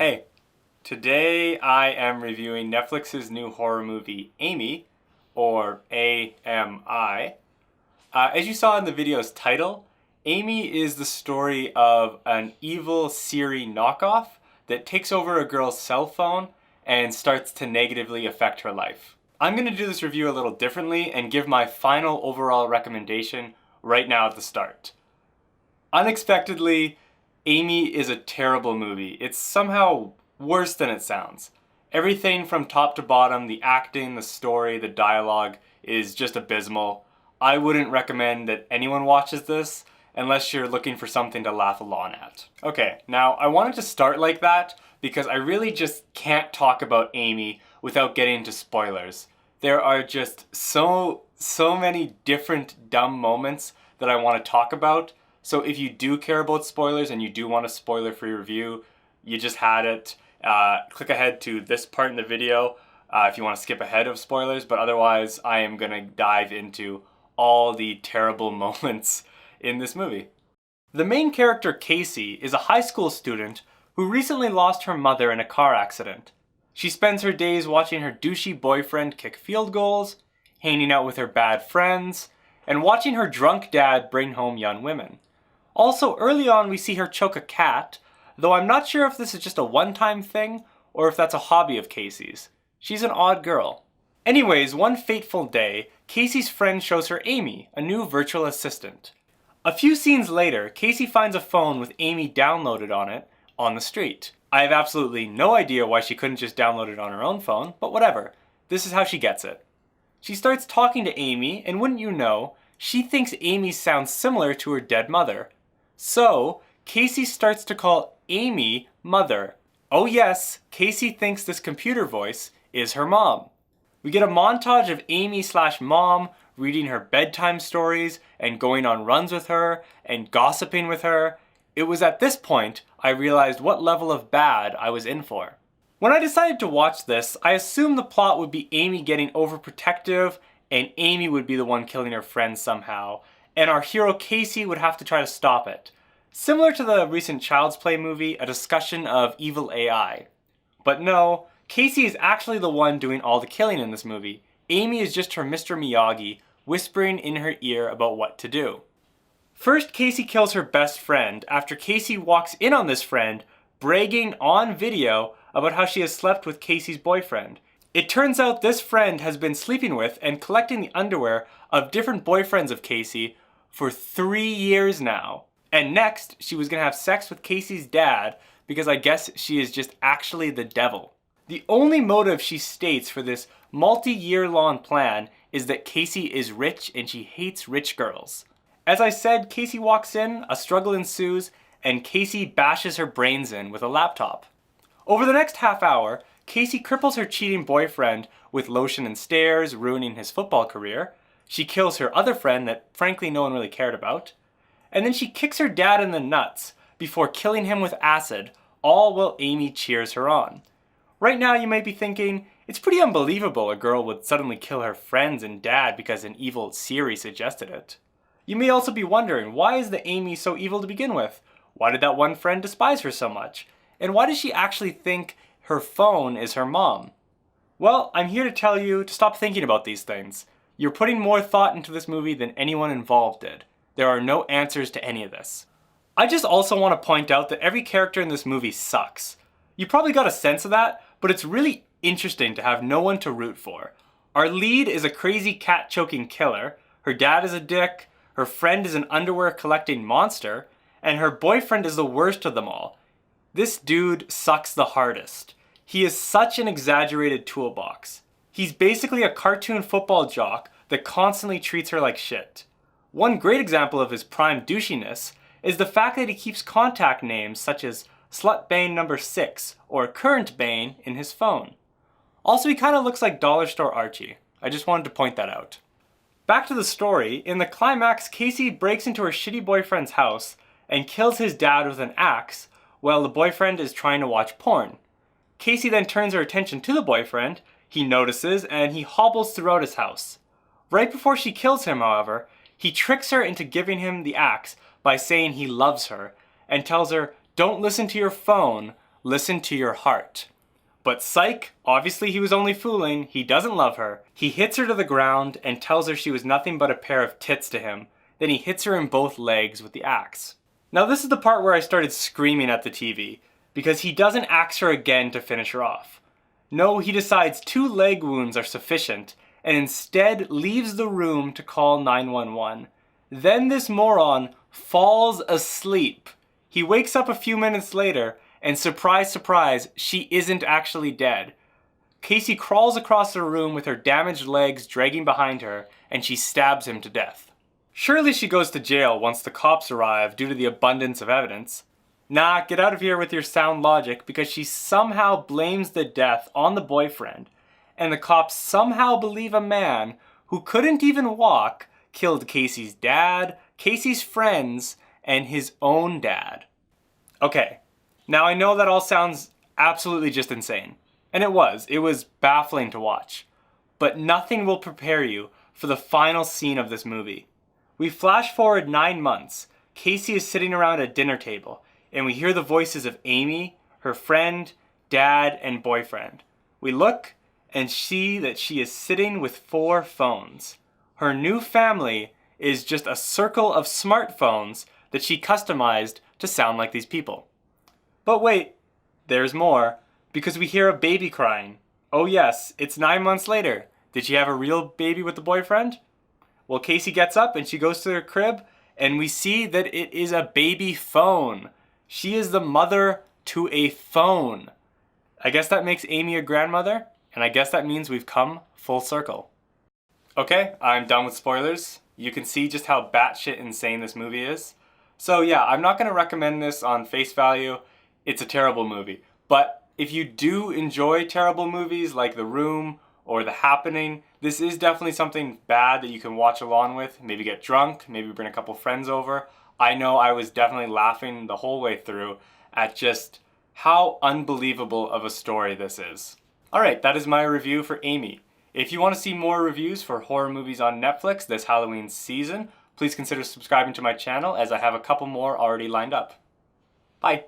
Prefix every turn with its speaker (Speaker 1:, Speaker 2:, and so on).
Speaker 1: Hey, today I am reviewing Netflix's new horror movie, Amy, or AMI. As you saw in the video's title, Amy is the story of an evil Siri knockoff that takes over a girl's cell phone and starts to negatively affect her life. I'm going to do this review a little differently and give my final overall recommendation right now at the start. Unexpectedly, Amy is a terrible movie. It's somehow worse than it sounds. Everything from top to bottom, the acting, the story, the dialogue is just abysmal. I wouldn't recommend that anyone watches this unless you're looking for something to laugh along at. Okay, now I wanted to start like that because I really just can't talk about Amy without getting into spoilers. There are just so many different dumb moments that I want to talk about. So if you do care about spoilers and you do want a spoiler-free review, you just had it. Click ahead to this part in the video if you want to skip ahead of spoilers, but otherwise I am going to dive into all the terrible moments in this movie. The main character, Casey, is a high school student who recently lost her mother in a car accident. She spends her days watching her douchey boyfriend kick field goals, hanging out with her bad friends, and watching her drunk dad bring home young women. Also, early on we see her choke a cat, though I'm not sure if this is just a one-time thing or if that's a hobby of Casey's. She's an odd girl. Anyways, one fateful day, Casey's friend shows her Amy, a new virtual assistant. A few scenes later, Casey finds a phone with Amy downloaded on it on the street. I have absolutely no idea why she couldn't just download it on her own phone, but whatever. This is how she gets it. She starts talking to Amy, and wouldn't you know, she thinks Amy sounds similar to her dead mother. So, Casey starts to call Amy Mother. Oh yes, Casey thinks this computer voice is her mom. We get a montage of Amy/mom reading her bedtime stories and going on runs with her and gossiping with her. It was at this point I realized what level of bad I was in for. When I decided to watch this, I assumed the plot would be Amy getting overprotective and Amy would be the one killing her friend somehow, and our hero Casey would have to try to stop it. Similar to the recent Child's Play movie, a discussion of evil AI. But no, Casey is actually the one doing all the killing in this movie. Amy is just her Mr. Miyagi, whispering in her ear about what to do. First, Casey kills her best friend after Casey walks in on this friend, bragging on video about how she has slept with Casey's boyfriend. It turns out this friend has been sleeping with and collecting the underwear of different boyfriends of Casey for 3 years now. And next, she was gonna have sex with Casey's dad because I guess she is just actually the devil. The only motive she states for this multi-year long plan is that Casey is rich and she hates rich girls. As I said, Casey walks in, a struggle ensues, and Casey bashes her brains in with a laptop. Over the next half hour, Casey cripples her cheating boyfriend with lotion and stares, ruining his football career. She kills her other friend that frankly no one really cared about. And then she kicks her dad in the nuts before killing him with acid, all while Amy cheers her on. Right now you might be thinking, it's pretty unbelievable a girl would suddenly kill her friends and dad because an evil Siri suggested it. You may also be wondering, why is the Amy so evil to begin with? Why did that one friend despise her so much? And why does she actually think her phone is her mom? Well, I'm here to tell you to stop thinking about these things. You're putting more thought into this movie than anyone involved did. There are no answers to any of this. I just also want to point out that every character in this movie sucks. You probably got a sense of that, but it's really interesting to have no one to root for. Our lead is a crazy cat-choking killer, her dad is a dick, her friend is an underwear-collecting monster, and her boyfriend is the worst of them all. This dude sucks the hardest. He is such an exaggerated toolbox. He's basically a cartoon football jock that constantly treats her like shit. One great example of his prime douchiness is the fact that he keeps contact names such as Slutbane number 6 or Current Bane in his phone. Also, he kind of looks like Dollar Store Archie. I just wanted to point that out. Back to the story, in the climax, Casey breaks into her shitty boyfriend's house and kills his dad with an axe while the boyfriend is trying to watch porn. Casey then turns her attention to the boyfriend, he notices, and he hobbles throughout his house. Right before she kills him, however, he tricks her into giving him the axe by saying he loves her and tells her, "Don't listen to your phone, listen to your heart. But psych, obviously he was only fooling, he doesn't love her. He hits her to the ground and tells her she was nothing but a pair of tits to him. Then he hits her in both legs with the axe. Now this is the part where I started screaming at the TV, because he doesn't axe her again to finish her off. No, he decides 2 leg wounds are sufficient, and instead leaves the room to call 911. Then this moron falls asleep. He wakes up a few minutes later, and surprise, surprise, she isn't actually dead. Casey crawls across the room with her damaged legs dragging behind her, and she stabs him to death. Surely she goes to jail once the cops arrive due to the abundance of evidence. Nah, get out of here with your sound logic, because she somehow blames the death on the boyfriend, and the cops somehow believe a man who couldn't even walk killed Casey's dad, Casey's friends, and his own dad. Okay. Now I know that all sounds absolutely just insane, and it was baffling to watch, but nothing will prepare you for the final scene of this movie. We flash forward 9 months. Casey is sitting around a dinner table, and we hear the voices of Amy, her friend, dad, and boyfriend. We look and see that she is sitting with 4 phones. Her new family is just a circle of smartphones that she customized to sound like these people. But wait, there's more, because we hear a baby crying. Oh yes, it's 9 months later. Did she have a real baby with the boyfriend? Well, Casey gets up and she goes to her crib, and we see that it is a baby phone. She is the mother to a phone. I guess that makes Amy a grandmother, and I guess that means we've come full circle. Okay, I'm done with spoilers. You can see just how batshit insane this movie is. So yeah, I'm not going to recommend this on face value. It's a terrible movie. But if you do enjoy terrible movies like The Room or The Happening, this is definitely something bad that you can watch along with. Maybe get drunk, maybe bring a couple friends over. I know I was definitely laughing the whole way through at just how unbelievable of a story this is. Alright, that is my review for Amy. If you want to see more reviews for horror movies on Netflix this Halloween season, please consider subscribing to my channel as I have a couple more already lined up. Bye!